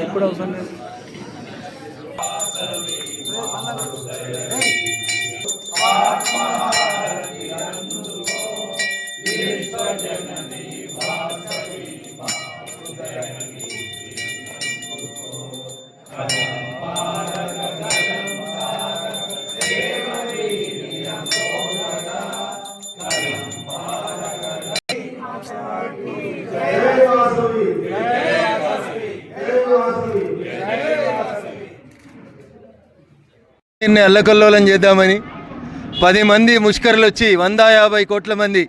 ఎప్పుడు అవసరం లేదు. అల్లకల్లోలం చేద్దామని 10 మంది ముష్కరులు వచ్చి 150 కోట్ల మంది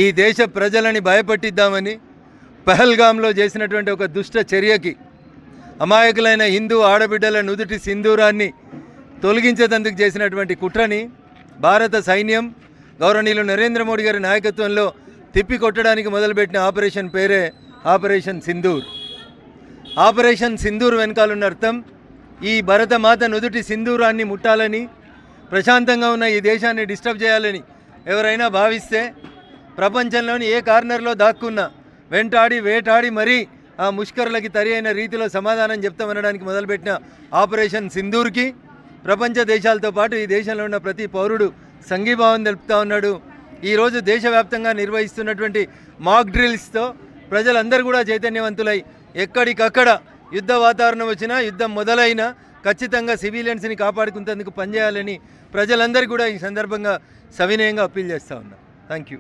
ఈ దేశ ప్రజలని భయపెట్టిద్దామని పహల్గామ్లో చేసినటువంటి ఒక దుష్ట చర్యకి అమాయకులైన హిందూ ఆడబిడ్డల నుదుటి సింధూరాన్ని తొలగించేందుకు చేసినటువంటి కుట్రని భారత సైన్యం గౌరవనీయులు నరేంద్ర మోడీ గారి నాయకత్వంలో తిప్పికొట్టడానికి మొదలుపెట్టిన ఆపరేషన్ పేరే ఆపరేషన్ సింధూర్. ఆపరేషన్ సింధూర్ వెనకాలన్న అర్థం ఈ భరతమాత నుదుటి సింధూరాన్ని ముట్టాలని, ప్రశాంతంగా ఉన్న ఈ దేశాన్ని డిస్టర్బ్ చేయాలని ఎవరైనా భావిస్తే ప్రపంచంలోని ఏ కార్నర్లో దాక్కున్నా వెంటాడి వేటాడి మరీ ఆ ముష్కరులకి తరి అయిన రీతిలో సమాధానం చెప్తామనడానికి మొదలుపెట్టిన ఆపరేషన్ సింధూర్కి ప్రపంచ దేశాలతో పాటు ఈ దేశంలో ఉన్న ప్రతి పౌరుడు సంఘీభావం తెలుపుతూ ఉన్నాడు. ఈరోజు దేశవ్యాప్తంగా నిర్వహిస్తున్నటువంటి మాక్ డ్రిల్స్తో ప్రజలందరూ కూడా చైతన్యవంతులై ఎక్కడికక్కడ యుద్ధ వాతావరణం వచ్చినా, యుద్ధం మొదలైనా ఖచ్చితంగా సివిలియన్స్ని కాపాడుకునేందుకు పనిచేయాలని ప్రజలందరూ కూడా ఈ సందర్భంగా సవినయంగా అప్పీల్ చేస్తూ ఉన్నా. Thank you.